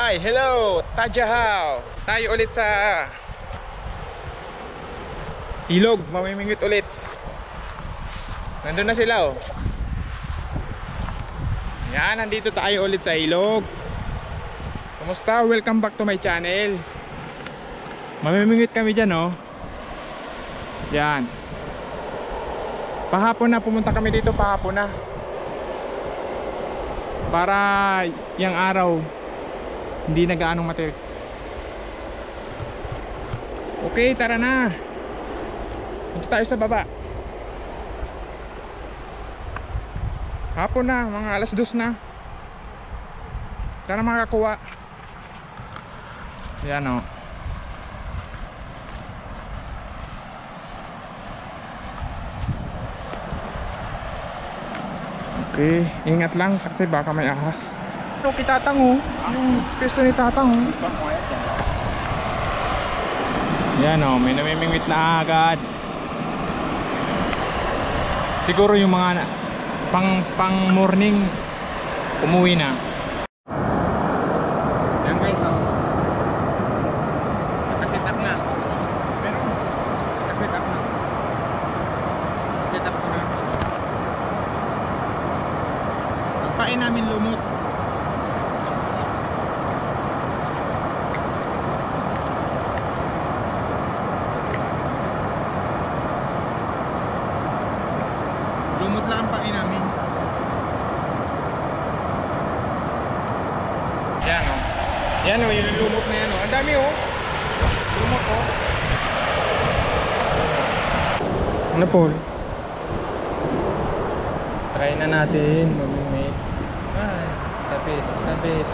Hi, hello, Tadjahao. Tayo ulit sa ilog, mamimingwit ulit. Nandun na sila oh. Yan, nandito tayo ulit sa ilog. Kumusta? Welcome back to my channel. Mamimingwit kami dyan oh. Yan. Pahapon na, pumunta kami dito pahapon na. Para yung araw hindi na gaanong materik. Okay, tara na. Punta tayo sa baba. Hapon na, mga alas 2 na. Sana makakuha. Yan o. Okay, ingat lang kasi baka may ahas. Ito kitatang o. Yung pesto ni tatang o. Yan o, may namimingwit na agad. Siguro yung mga pang morning umuwi na. Yan guys o. Nakaset up na. Pero nakaset up na. Set up ko na. Ang pain namin lumot. Lumot lang ang pain namin. Yan o. Yan o, yung lumot na yan o. Ang dami o. Lumot o. Ano Paul? Try na natin mamimit. Ay, sabit, sabit.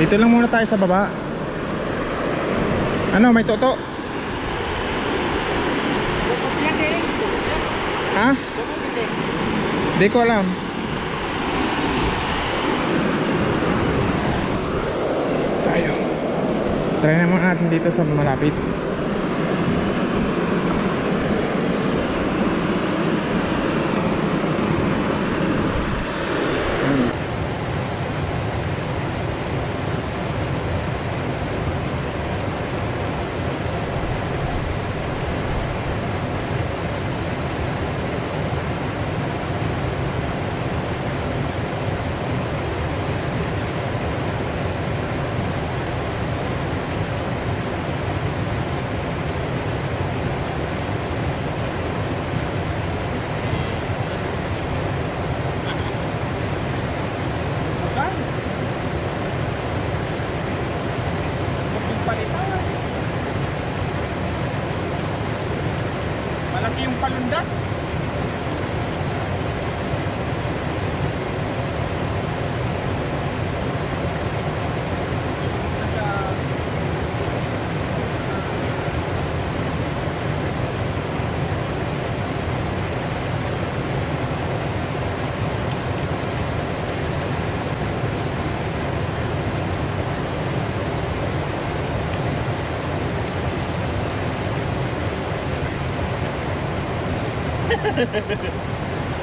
Dito lang muna tayo sa baba. Ano, may toto? Ha? Di ko alam. Tayo. Try naman natin dito sa malapit. Malaki yung palundak.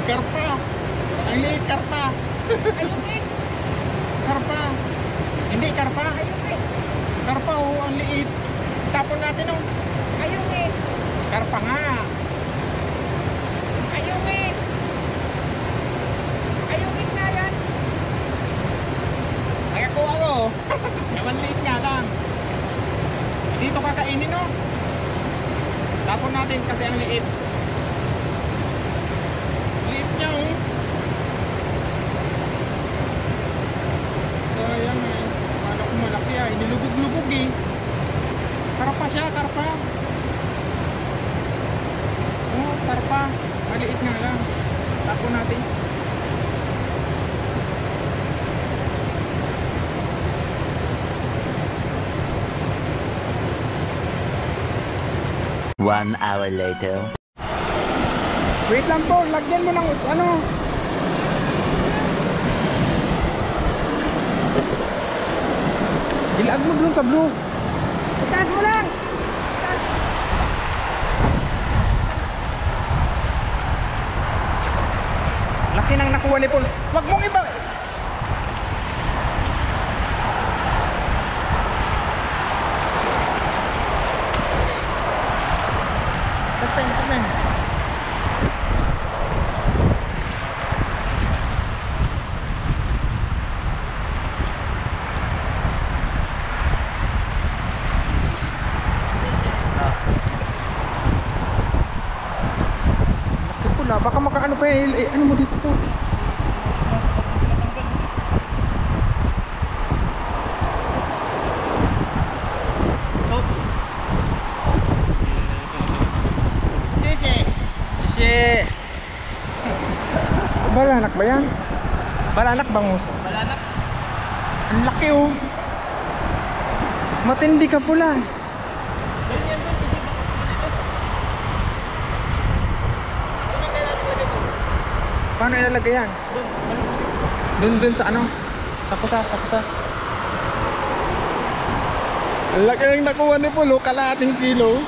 Karpa. Ang liit karpa. Ayungin. Karpa. Hindi karpa. Ayungin. Karpa oh, ang liit. Tapon natin oh. Ayungin. Karpa nga. Ayungin. Ayungin nga yan. Nakakuha ko. Naman liit nga lang. Dito kakainin oh. Tapon natin kasi ang liit. Niya oh. So ayan eh. Akala ko malaki ah. Inilubog-lubog eh. Karpa siya, karpa. Oh, karpa. Maliit nga lang. Tapo natin. One hour later. Wait lang po, lagyan mo ng ano. Ilag mo dun sa blue. Itaas mo lang. Laki nang nakuha ni Paul. Wag mong iba. Kapeng. Laki pula, baka makaano pa yan, ano mo dito po? Balanak ba yan? Balanak bangus? Balanak. Ang laki oh. Matindi ka pula. Ganyan doon kasi baka ito. Paano ilalagay yan? Doon sa ano? Sa kusa. Ang laki ng nakuha ni Pulo, kalahating kilo.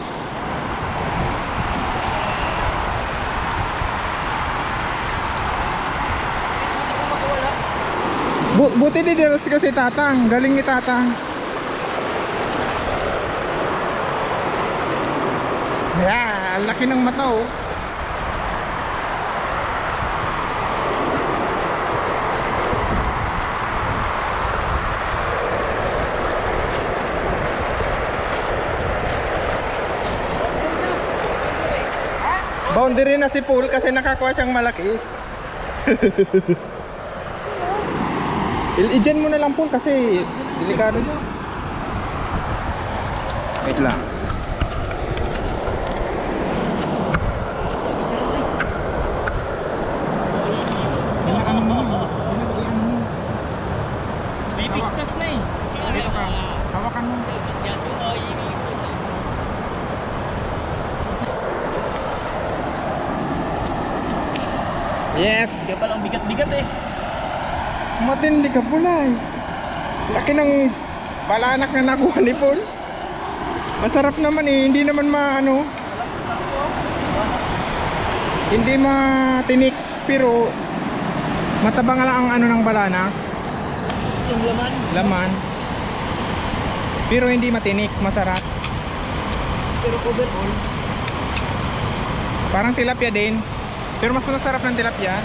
Buti di diras kasi tatang, galing ni tatang. Yeah, ang laki ng mata oh. Boundary na si Paul kasi nakakuha siyang malaki. I-dyan mo na lang po kasi delikado nyo. Wait lang. Ano mo? May pictures na eh. Dito ka. Hawakan mo. Yes! Kaya palang bigat-bigat eh. Matindi ka pula eh. Laki ng balanak na nakuha ni Paul. Masarap naman eh. Hindi naman maano. Hindi matinik. Pero matabang lang ang ano ng balanak. Yung laman. Laman. Pero hindi matinik. Masarap. Pero cover all. Parang tilapia din. Pero mas masarap ng tilapia.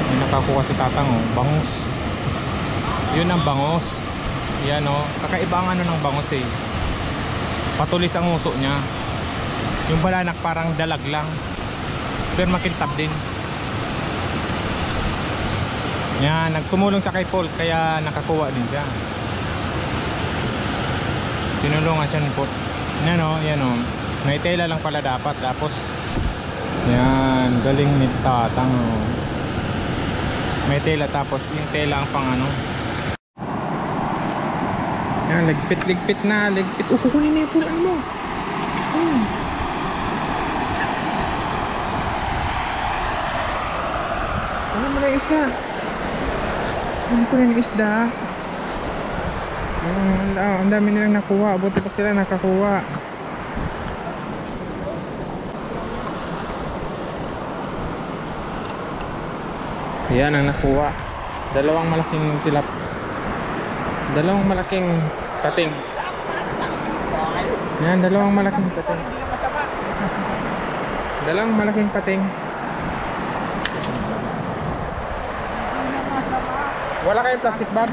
May nakakuha si tatang oh, bangus. Yun ang bangus. Yan oh, kakaiba ang ano ng bangus eh. Patulis ang uso niya. Yung balanak parang dalag lang. Pero makintab din. Yan, nagtumulong sa kay Paul kaya nakakuha din siya. Tinulungan siya ni Paul. Yan oh, yan oh. May tela lang pala dapat. Tapos yan, galing ni tatang oh. May tela tapos yung tela ang pang ano. Yan, ligpit na, ligpit. Oh, kukunin na yung pulaan mo. Ano mo na yung isda? Ano ko na yung isda? Ang dami nilang nakuha. Buti pa sila nakakuha. Yan ang nakuha. Dalawang malaking tilap. Dalawang malaking kating. Yan, dalawang malaking pating. Dalawang malaking pating. Wala kayong plastic bag?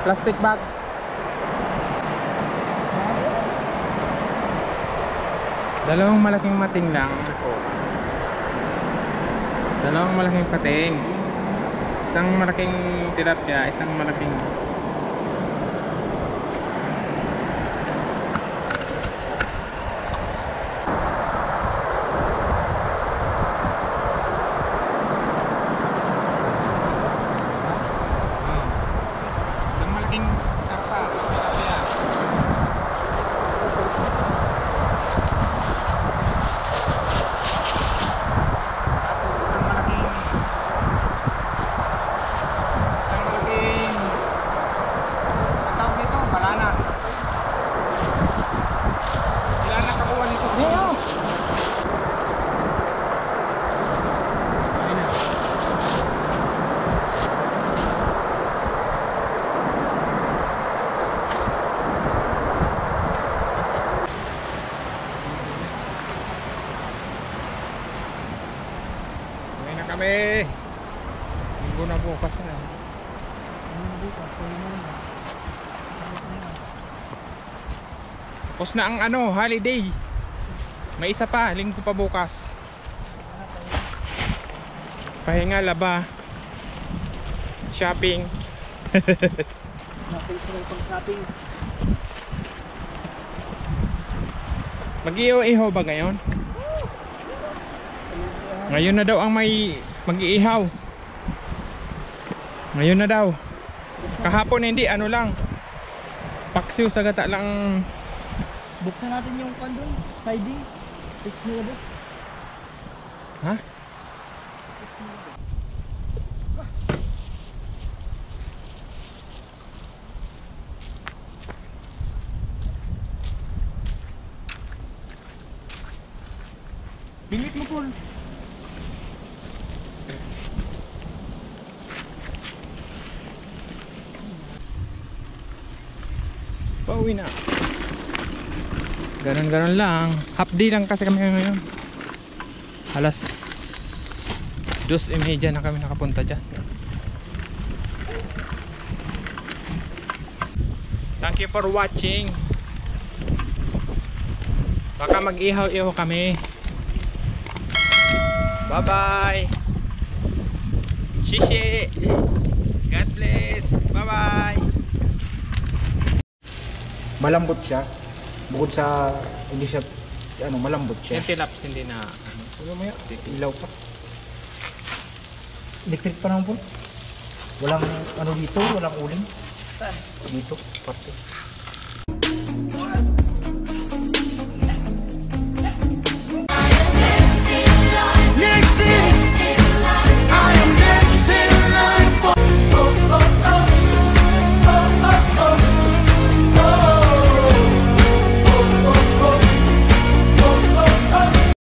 Plastic bag? Dalawang malaking mating lang. Dalawang malaking pating. Isang malaking tilapia, isang malaking kami. Linggo na bukas na. Tapos na ang ano, holiday. May isa pa, linggo pa bukas. Pahinga, laba. Shopping. Pag-shopping. Mag-iihaw ba ngayon? Ngayon na daw ang may mag-iihaw. Ngayon na daw. Kahapon hindi, ano lang. Paksiw sa gata lang. Buksan natin yung pan doon. Siding. Fix nyo ba? Ha? Bilit mo, Paul. Pauwi na. Ganon-ganon lang. Half day lang kasi kami ngayon. Alas 2:30 na kami nakapunta dyan. Thank you for watching. Baka mag-ihaw-ihaw kami. Bye bye. Shishi. God bless. Bye bye. Malambot siya. Bukod sa hindi siya ano, malambot siya. Yung tilaps hindi na ano. Maya, ilaw pa. Electric pa naman po. Walang ano dito, walang uling. Dito, parte.